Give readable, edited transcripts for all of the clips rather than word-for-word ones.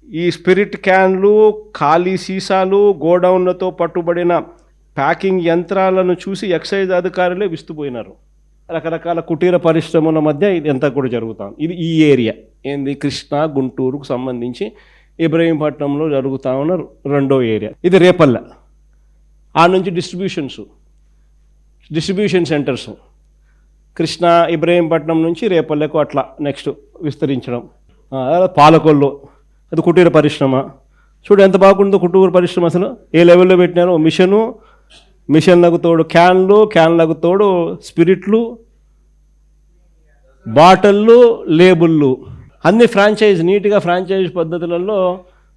ఈ స్పిరిట్ క్యాన్లు, ఖాళీ సీసాలు, గోడౌన్లతో పట్టుబడిన ప్యాకింగ్ యంత్రాలను చూసి ఎక్సైజ్ అధికారులే విస్తుపోయినారు. రకరకాల కుటీర పరిశ్రమల మధ్య ఇది అంతా కూడా జరుగుతాం. ఇది ఈ ఏరియా ఏంది, కృష్ణా గుంటూరుకు సంబంధించి ఇబ్రహీంపట్నంలో జరుగుతూ ఉన్న రెండో ఏరియా. ఇది రేపల్ల. ఆ నుంచి డిస్ట్రిబ్యూషన్ సెంటర్స్ కృష్ణా ఇబ్రహీంపట్నం నుంచి రేపల్లెకు అట్లా నెక్స్ట్ విస్తరించడం. పాలకొల్లు, అది కుటీర పరిశ్రమ. చూడు ఎంత బాగుందో కుటీర పరిశ్రమ, అసలు ఏ లెవెల్లో పెట్టినారో. మిషన్లకు తోడు క్యాన్లకు తోడు స్పిరిట్లు, బాటిళ్ళు, లేబుళ్ళు అన్ని ఫ్రాంచైజ్, నీట్గా ఫ్రాంచైజ్ పద్ధతులలో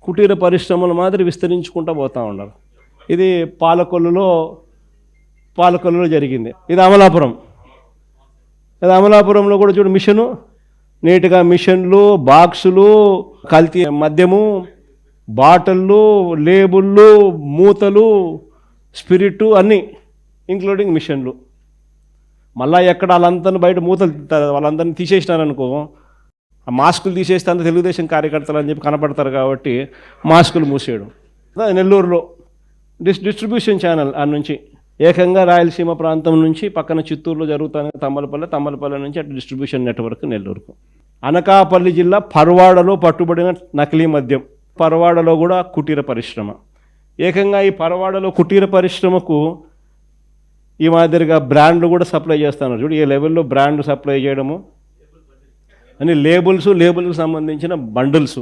కుటీర పరిశ్రమల మాదిరి విస్తరించుకుంటూ పోతూ ఉన్నారు. ఇది పాలకొల్లులో జరిగింది. ఇది అమలాపురంలో కూడా చూడు మిషను, నీట్గా మిషన్లు, బాక్సులు, కల్తీ మద్యము, బాటిళ్ళు, లేబుళ్ళు, మూతలు, స్పిరిట్ అన్నీ ఇంక్లూడింగ్ మిషన్లు. మళ్ళీ ఎక్కడ వాళ్ళందరినీ బయట మూతలు వాళ్ళందరినీ తీసేసినారనుకో, ఆ మాస్కులు తీసేస్తే అంత తెలుగుదేశం కార్యకర్తలు అని చెప్పి కనపడతారు కాబట్టి మాస్కులు మూసేయడం. నెల్లూరులో డిస్ట్రిబ్యూషన్ ఛానల్ ఆ నుంచి ఏకంగా రాయలసీమ ప్రాంతం నుంచి పక్కన చిత్తూరులో జరుగుతాను తమ్మలపల్లి నుంచి అటు డిస్ట్రిబ్యూషన్ నెట్వర్క్ నెల్లూరుకు. అనకాపల్లి జిల్లా పర్వాడలో పట్టుబడిన నకిలీ మద్యం. పర్వాడలో కూడా కుటీర పరిశ్రమ. ఏకంగా ఈ పర్వాడలో కుటీర పరిశ్రమకు ఈ మాదిరిగా బ్రాండ్లు కూడా సప్లై చేస్తున్నారు. చూడు ఏ లెవెల్లో బ్రాండ్ సప్లై చేయడము అని. లేబుల్స్కి సంబంధించిన బండిల్స్.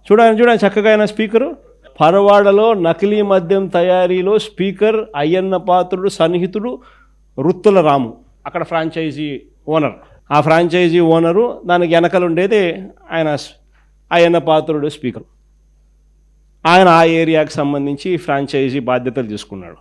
చూడండి చక్కగా అయిన స్పీకరు. పరవాడలో నకిలీ మద్యం తయారీలో స్పీకర్ అయ్యన్న పాత్రుడు సన్నిహితుడు రుత్తుల రాము, అక్కడ ఫ్రాంచైజీ ఓనర్. ఆ ఫ్రాంచైజీ ఓనరు, దానికి వెనకలు ఉండేది ఆయన అయ్యన్న పాత్రుడు స్పీకర్. ఆయన ఆ ఏరియాకి సంబంధించి ఫ్రాంచైజీ బాధ్యతలు తీసుకున్నాడు.